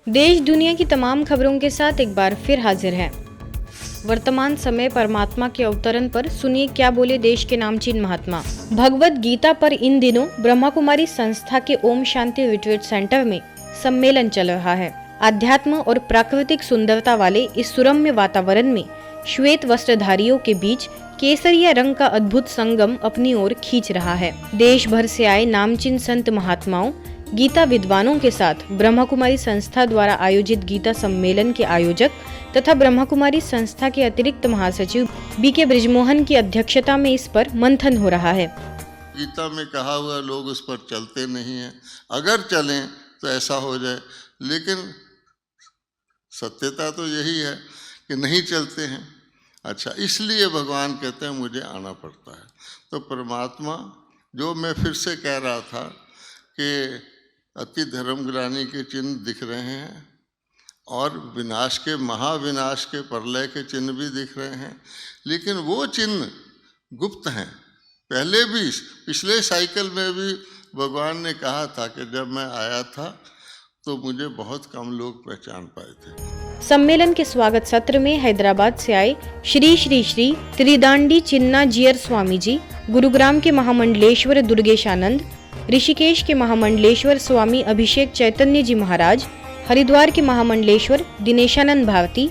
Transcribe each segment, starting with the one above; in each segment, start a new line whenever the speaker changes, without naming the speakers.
देश दुनिया की तमाम खबरों के साथ एक बार फिर हाजिर है। वर्तमान समय परमात्मा के अवतरण पर सुनिए क्या बोले देश के नामचीन महात्मा। भगवत गीता पर इन दिनों ब्रह्मा कुमारी संस्था के ओम शांति रिट्रीट सेंटर में सम्मेलन चल रहा है। आध्यात्म और प्राकृतिक सुंदरता वाले इस सुरम्य वातावरण में श्वेत वस्त्रधारियों के बीच केसरिया रंग का अद्भुत संगम अपनी ओर खींच रहा है। देश भर से आए नामचीन संत महात्माओं, गीता विद्वानों के साथ ब्रह्मा कुमारी संस्था द्वारा आयोजित गीता सम्मेलन के आयोजक तथा ब्रह्मा कुमारी संस्था के अतिरिक्त महासचिव बीके बृजमोहन की अध्यक्षता में इस पर मंथन हो रहा है।
गीता में कहा हुआ लोग उस पर चलते नहीं हैं, अगर चलें तो ऐसा हो जाए, लेकिन सत्यता तो यही है कि नहीं चलते हैं। अच्छा, इसलिए भगवान कहते हैं मुझे आना पड़ता है। तो परमात्मा, जो मैं फिर से कह रहा था कि अति धर्मग्लानि के चिन्ह दिख रहे हैं और विनाश के, महाविनाश के, प्रलय के चिन्ह भी दिख रहे हैं, लेकिन वो चिन्ह गुप्त हैं। पहले भी, पिछले साइकिल में भी भगवान ने कहा था कि जब मैं आया था तो मुझे बहुत कम लोग पहचान पाए थे।
सम्मेलन के स्वागत सत्र में हैदराबाद से आए श्री श्री श्री त्रिदांडी चिन्ना जियर स्वामी जी, गुरुग्राम के महामंडलेश्वर दुर्गेशानंद, ऋषिकेश के महामंडलेश्वर स्वामी अभिषेक चैतन्य जी महाराज, हरिद्वार के महामंडलेश्वर दिनेशानंद भारती,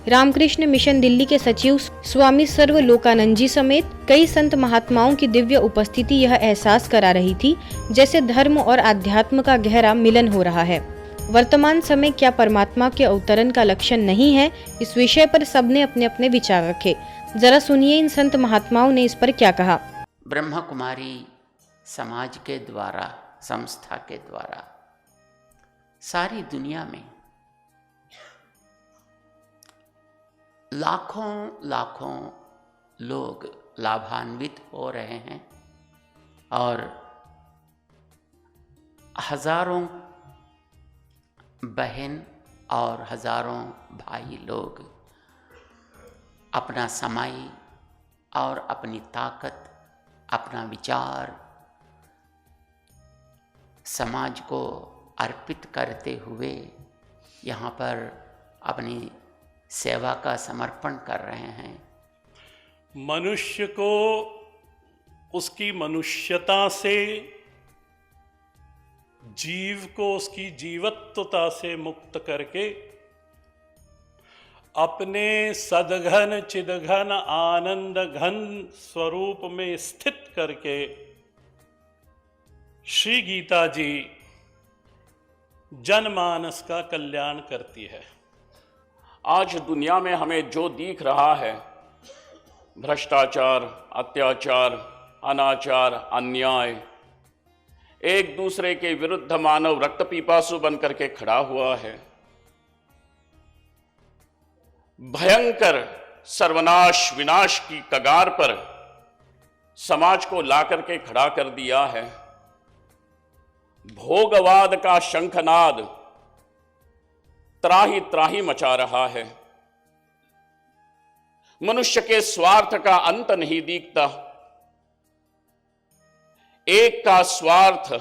रामकृष्ण मिशन दिल्ली के सचिव स्वामी सर्वलोकानंद जी समेत कई संत महात्माओं की दिव्य उपस्थिति यह एहसास करा रही थी जैसे धर्म और आध्यात्म का गहरा मिलन हो रहा है। वर्तमान समय क्या परमात्मा के अवतरण का लक्षण नहीं है? इस विषय पर सबने अपने अपने विचार रखे। जरा सुनिए इन संत महात्माओं ने इस पर क्या कहा।
ब्रह्मा कुमारी समाज के द्वारा, संस्था के द्वारा सारी दुनिया में लाखों लाखों लोग लाभान्वित हो रहे हैं और हजारों बहन और हजारों भाई लोग अपना समय और अपनी ताकत, अपना विचार समाज को अर्पित करते हुए यहाँ पर अपनी सेवा का समर्पण कर रहे हैं।
मनुष्य को उसकी मनुष्यता से, जीव को उसकी जीवत्वता से मुक्त करके अपने सदघन चिदघन आनंद घन स्वरूप में स्थित करके श्री गीता जी जनमानस का कल्याण करती है।
आज दुनिया में हमें जो दिख रहा है, भ्रष्टाचार, अत्याचार, अनाचार, अन्याय, एक दूसरे के विरुद्ध मानव रक्त पिपासु बनकर के खड़ा हुआ है। भयंकर सर्वनाश विनाश की कगार पर समाज को लाकर के खड़ा कर दिया है। भोगवाद का शंखनाद त्राही त्राही मचा रहा है। मनुष्य के स्वार्थ का अंत नहीं दिखता। एक का स्वार्थ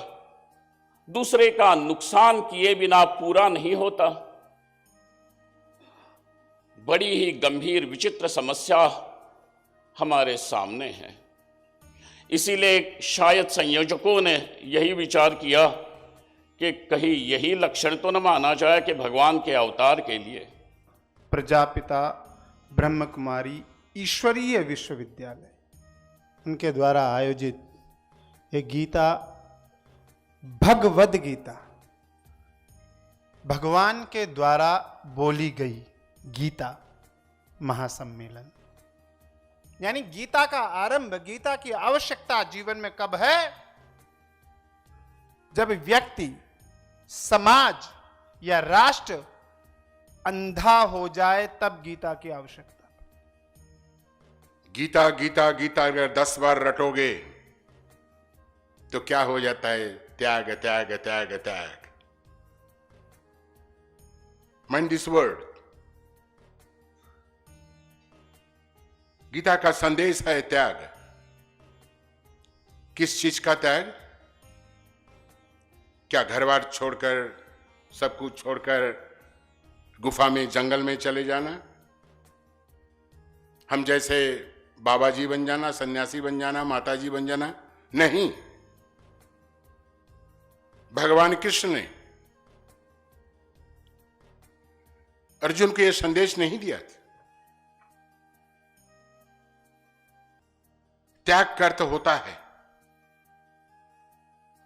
दूसरे का नुकसान किए बिना पूरा नहीं होता। बड़ी ही गंभीर विचित्र समस्या हमारे सामने है। इसीलिए शायद संयोजकों ने यही विचार किया कि कहीं यही लक्षण तो न माना जाए कि भगवान के अवतार के लिए
प्रजापिता ब्रह्म कुमारी ईश्वरीय विश्वविद्यालय, उनके द्वारा आयोजित एक गीता, भगवद गीता, भगवान के द्वारा बोली गई गीता महासम्मेलन, यानी गीता का आरंभ, गीता की आवश्यकता जीवन में कब है? जब व्यक्ति, समाज या राष्ट्र अंधा हो जाए, तब गीता की आवश्यकता।
गीता गीता गीता अगर 10 बार रटोगे तो क्या हो जाता है? त्याग त्याग त्याग त्याग। Mind this word. गीता का संदेश है त्याग। किस चीज का त्याग? क्या घर बार छोड़कर, सब कुछ छोड़कर गुफा में, जंगल में चले जाना, हम जैसे बाबा जी बन जाना, सन्यासी बन जाना, माता जी बन जाना, नहीं। भगवान कृष्ण ने अर्जुन को यह संदेश नहीं दिया था। त्याग का अर्थ होता है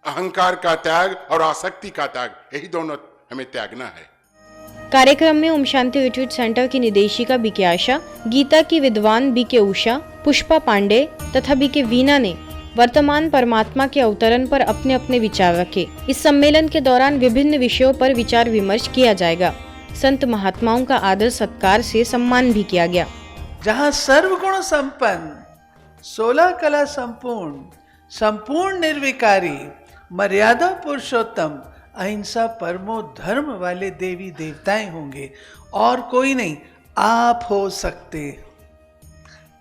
अहंकार का त्याग और आसक्ति का त्याग, यही दोनों हमें त्यागना है।
कार्यक्रम में ओम शांति रिट्रीट सेंटर की निदेशिका बीके आशा, गीता की विद्वान बीके उषा, पुष्पा पांडे तथा बीके वीना ने वर्तमान परमात्मा के अवतरण पर अपने अपने विचार रखे। इस सम्मेलन के दौरान विभिन्न विषयों पर विचार विमर्श किया जाएगा। संत महात्माओं का आदर सत्कार से सम्मान भी किया गया।
जहाँ सर्वगुण संपन्न, 16 कला संपूर्ण, संपूर्ण निर्विकारी, मर्यादा पुरुषोत्तम, अहिंसा परमो धर्म वाले देवी देवताएं होंगे और कोई नहीं, आप हो सकते,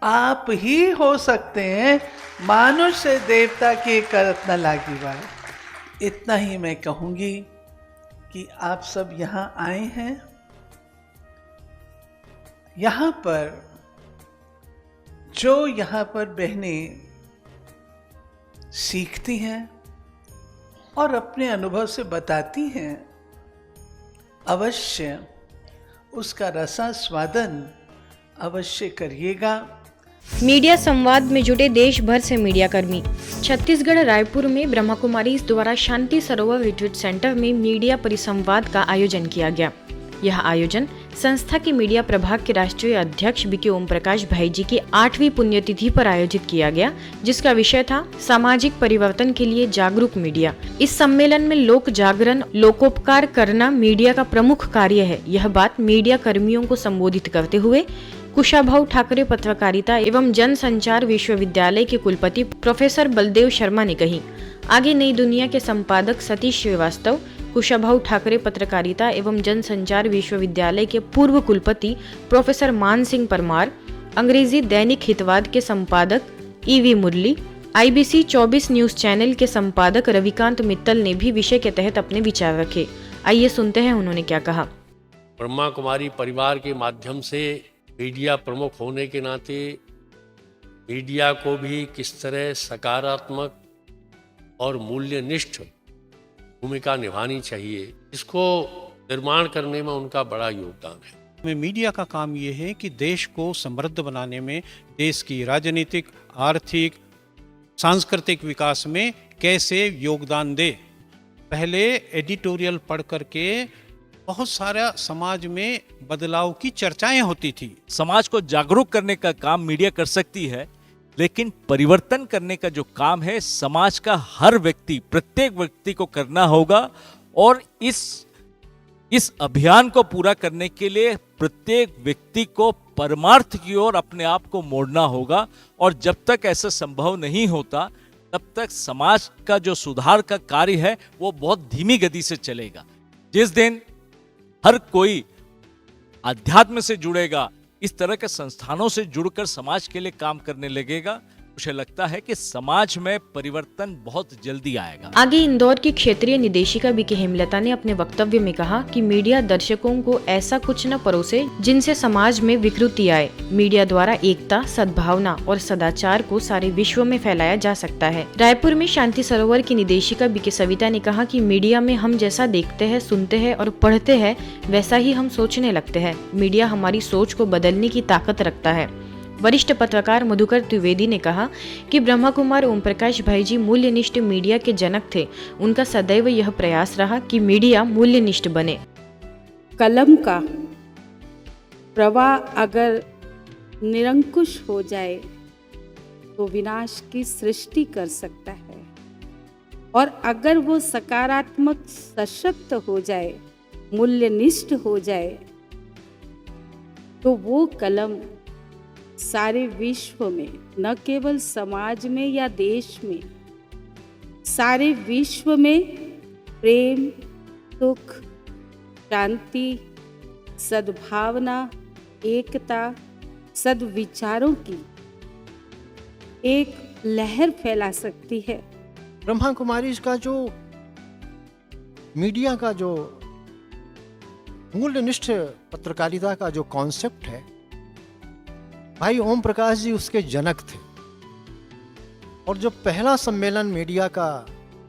आप ही हो सकते हैं। मानुष से देवता की करत न लागी बात। इतना ही मैं कहूंगी कि आप सब यहाँ आए हैं। यहाँ पर जो यहाँ पर बहनें सीखती हैं और अपने अनुभव से बताती हैं, अवश्य उसका रसास्वादन अवश्य करिएगा।
मीडिया संवाद में जुटे देश भर से मीडिया कर्मी। छत्तीसगढ़ रायपुर में ब्रह्मा कुमारी द्वारा शांति सरोवर रिट्रीट सेंटर में मीडिया परिसंवाद का आयोजन किया गया। यह आयोजन संस्था के मीडिया प्रभाग के राष्ट्रीय अध्यक्ष बीके ओम प्रकाश भाई जी की 8वीं पुण्यतिथि पर आयोजित किया गया, जिसका विषय था सामाजिक परिवर्तन के लिए जागरूक मीडिया। इस सम्मेलन में लोक जागरण, लोकोपकार करना मीडिया का प्रमुख कार्य है। यह बात मीडिया कर्मियों को संबोधित करते हुए कुशाभाऊ ठाकरे पत्रकारिता एवं जनसंचार विश्वविद्यालय के कुलपति प्रोफेसर बलदेव शर्मा ने कही। आगे नई दुनिया के संपादक सतीश श्रीवास्तव, कुशाभाऊ ठाकरे पत्रकारिता एवं जनसंचार विश्वविद्यालय के पूर्व कुलपति प्रोफेसर मान सिंह परमार, अंग्रेजी दैनिक हितवाद के संपादक ईवी मुरली, IBC 24 न्यूज चैनल के संपादक रविकांत मित्तल ने भी विषय के तहत अपने विचार रखे। आइए सुनते हैं उन्होंने क्या कहा।
ब्रह्मा कुमारी परिवार के माध्यम से मीडिया प्रमुख होने के नाते मीडिया को भी किस तरह सकारात्मक और मूल्यनिष्ठ भूमिका निभानी चाहिए, इसको निर्माण करने में उनका बड़ा योगदान है।
मीडिया का काम ये है कि देश को समृद्ध बनाने में, देश की राजनीतिक, आर्थिक, सांस्कृतिक विकास में कैसे योगदान दे। पहले एडिटोरियल पढ़ करके बहुत सारा समाज में बदलाव की चर्चाएं होती थी।
समाज को जागरूक करने का काम मीडिया कर सकती है, लेकिन परिवर्तन करने का जो काम है समाज का हर व्यक्ति, प्रत्येक व्यक्ति को करना होगा। और इस अभियान को पूरा करने के लिए प्रत्येक व्यक्ति को परमार्थ की ओर अपने आप को मोड़ना होगा। और जब तक ऐसा संभव नहीं होता, तब तक समाज का जो सुधार का कार्य है वो बहुत धीमी गति से चलेगा। जिस दिन हर कोई अध्यात्म से जुड़ेगा, इस तरह के संस्थानों से जुड़कर समाज के लिए काम करने लगेगा, मुझे लगता है कि समाज में परिवर्तन बहुत जल्दी आएगा।
आगे इंदौर की क्षेत्रीय निदेशिका बीके हेमलता ने अपने वक्तव्य में कहा कि मीडिया दर्शकों को ऐसा कुछ न परोसे जिनसे समाज में विकृति आए। मीडिया द्वारा एकता, सद्भावना और सदाचार को सारे विश्व में फैलाया जा सकता है। रायपुर में शांति सरोवर की निदेशिका बीके सविता ने कहा कि मीडिया में हम जैसा देखते हैं, सुनते हैं और पढ़ते हैं, वैसा ही हम सोचने लगते हैं। मीडिया हमारी सोच को बदलने की ताकत रखता है। वरिष्ठ पत्रकार मधुकर द्विवेदी ने कहा कि ब्रह्मा कुमार ओम प्रकाश भाई जी मूल्यनिष्ठ मीडिया के जनक थे। उनका सदैव यह प्रयास रहा कि मीडिया मूल्यनिष्ठ बने।
कलम का प्रवाह अगर निरंकुश हो जाए तो विनाश की सृष्टि कर सकता है, और अगर वो सकारात्मक, सशक्त हो जाए, मूल्यनिष्ठ हो जाए, तो वो कलम सारे विश्व में, न केवल समाज में या देश में, सारे विश्व में प्रेम, सुख, शांति, सद्भावना, एकता, सद्विचारों की एक लहर फैला सकती है।
ब्रह्मा कुमारी का जो मीडिया का जो मूल्यनिष्ठ पत्रकारिता का जो कॉन्सेप्ट है, भाई ओम प्रकाश जी उसके जनक थे। और जो पहला सम्मेलन मीडिया का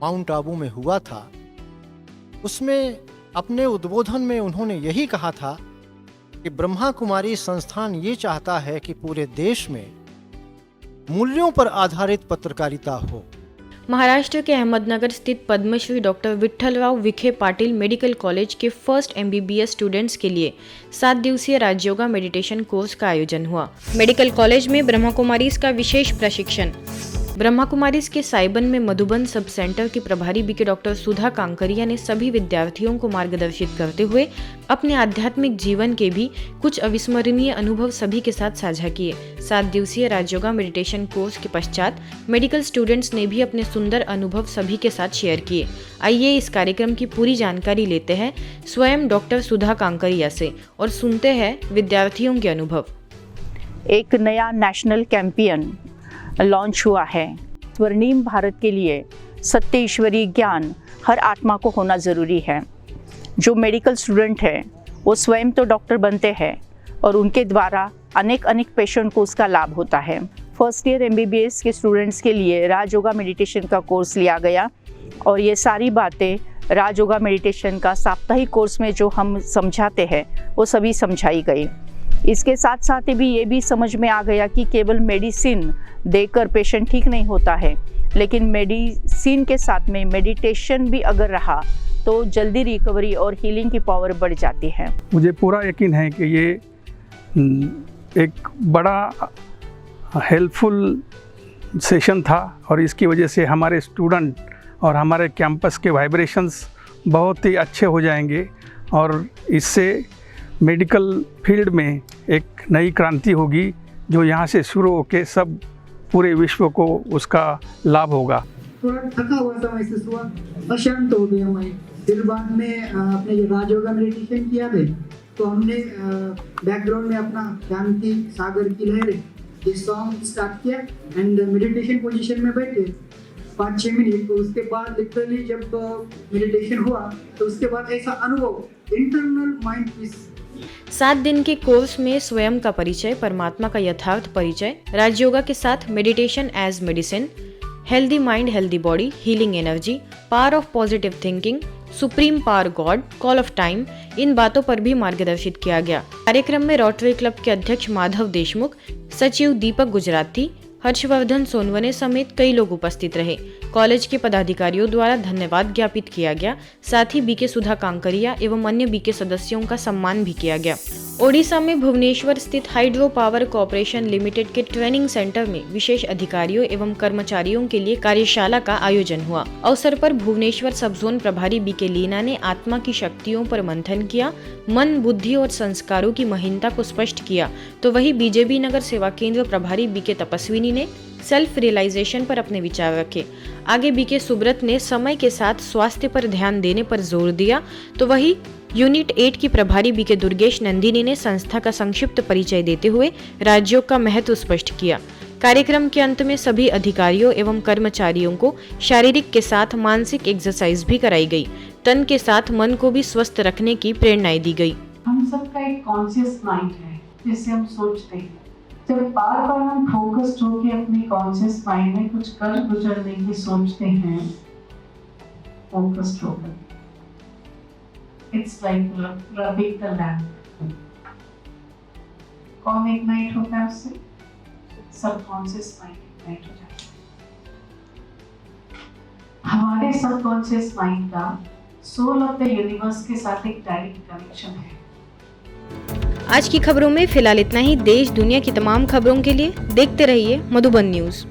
माउंट आबू में हुआ था, उसमें अपने उद्बोधन में उन्होंने यही कहा था कि ब्रह्मा कुमारी संस्थान ये चाहता है कि पूरे देश में मूल्यों पर आधारित पत्रकारिता हो।
महाराष्ट्र के अहमदनगर स्थित Padmashri doctor Vitthalrao Vikhe Patil medical college के फर्स्ट MBBS स्टूडेंट्स के लिए 7 दिवसीय राजयोगा मेडिटेशन कोर्स का आयोजन हुआ। मेडिकल कॉलेज में ब्रह्मा कुमारीज का विशेष प्रशिक्षण। ब्रह्मा कुमारीज के साइबन में मधुबन सब सेंटर की प्रभारी बीके डॉक्टर सुधा कांकरिया ने सभी विद्यार्थियों को मार्गदर्शित करते हुए अपने आध्यात्मिक जीवन के भी कुछ अविस्मरणीय अनुभव सभी के साथ साझा किए। 7 दिवसीय राजयोगा मेडिटेशन कोर्स के पश्चात मेडिकल स्टूडेंट्स ने भी अपने सुंदर अनुभव सभी के साथ शेयर किए। आइए इस कार्यक्रम की पूरी जानकारी लेते हैं स्वयं डॉक्टर सुधा कांकरिया से और सुनते हैं विद्यार्थियों के अनुभव।
एक नया नेशनल कैंपेन लॉन्च हुआ है। स्वर्णिम भारत के लिए सत्य ईश्वरीय ज्ञान हर आत्मा को होना ज़रूरी है। जो मेडिकल स्टूडेंट है वो स्वयं तो डॉक्टर बनते हैं और उनके द्वारा अनेक पेशेंट को उसका लाभ होता है। फर्स्ट ईयर MBBS के स्टूडेंट्स के लिए राजयोगा मेडिटेशन का कोर्स लिया गया और ये सारी बातें राजयोगा मेडिटेशन का साप्ताहिक कोर्स में जो हम समझाते हैं वो सभी समझाई गई। इसके साथ साथ भी ये भी समझ में आ गया कि केवल मेडिसिन देकर पेशेंट ठीक नहीं होता है, लेकिन मेडिसिन के साथ में मेडिटेशन भी अगर रहा तो जल्दी रिकवरी और हीलिंग की पावर बढ़ जाती है।
मुझे पूरा यकीन है कि ये एक बड़ा हेल्पफुल सेशन था और इसकी वजह से हमारे स्टूडेंट और हमारे कैंपस के वाइब्रेशंस बहुत ही अच्छे हो जाएंगे और इससे मेडिकल फील्ड में एक नई क्रांति होगी जो यहाँ से शुरू होकर सब पूरे विश्व को उसका लाभ होगा।
थोड़ा थका हुआ सा महसूस हुआ, अशांत हो गया मैं। फिर बाद में अपने राजयोगा मेडिटेशन किया थे तो हमने बैकग्राउंड में अपना शांति सागर की लहरें ये सॉन्ग स्टार्ट किया एंड मेडिटेशन पोजीशन में बैठे 5-6 मिनट। तो उसके बाद लिटरली जब मेडिटेशन हुआ तो उसके बाद ऐसा अनुभव इंटरनल माइंड पीस।
7 दिन के कोर्स में स्वयं का परिचय, परमात्मा का यथार्थ परिचय, राजयोगा के साथ meditation as medicine, healthy mind healthy body, healing energy, power of positive thinking, supreme power God, call of time, इन बातों पर भी मार्गदर्शित किया गया। कार्यक्रम में रोटरी क्लब के अध्यक्ष माधव देशमुख, सचिव दीपक गुजराती, हर्षवर्धन सोनवने समेत कई लोग उपस्थित रहे। कॉलेज के पदाधिकारियों द्वारा धन्यवाद ज्ञापित किया गया। साथ ही बीके सुधा कांकरिया एवं अन्य बीके सदस्यों का सम्मान भी किया गया। ओडिशा में भुवनेश्वर स्थित हाइड्रो पावर कॉर्पोरेशन लिमिटेड के ट्रेनिंग सेंटर में विशेष अधिकारियों एवं कर्मचारियों के लिए कार्यशाला का आयोजन हुआ। अवसर पर भुवनेश्वर सब जोन प्रभारी बीके लीना ने आत्मा की शक्तियों पर मंथन किया, मन, बुद्धि और संस्कारों की महीनता को स्पष्ट किया। तो वही बीजेपी नगर सेवा केंद्र प्रभारी बीके तपस्विनी ने सेल्फ रियलाइजेशन पर अपने विचार रखे। आगे बीके सुब्रत ने समय के साथ स्वास्थ्य पर ध्यान देने पर जोर दिया। तो वही यूनिट 8 की प्रभारी बीके दुर्गेश नंदिनी ने संस्था का संक्षिप्त परिचय देते हुए राजयोग का महत्व स्पष्ट किया। कार्यक्रम के अंत में सभी अधिकारियों एवं कर्मचारियों को शारीरिक के साथ मानसिक एक्सरसाइज भी कराई गई। तन के साथ मन को भी स्वस्थ रखने की प्रेरणाएं दी गई।
हम सबका एक कॉन्शियस माइंड है जिससे हम सोचते हैं। जब बार बार हम फोकस्ड होकर अपने कॉन्शियस माइंड में कुछ कर गुजरने की सोचते हैं, फोकस्ड होकर, it's like rubbing the lamp. कौन इग्नाइट होता है उससे? सबकॉन्शियस माइंड इग्नाइट हो जाता है। हमारे सबकॉन्शियस माइंड का सोल ऑफ द यूनिवर्स के साथ एक डायरेक्ट कनेक्शन है।
आज की खबरों में फिलहाल इतना ही। देश दुनिया की तमाम खबरों के लिए देखते रहिए मधुबन न्यूज।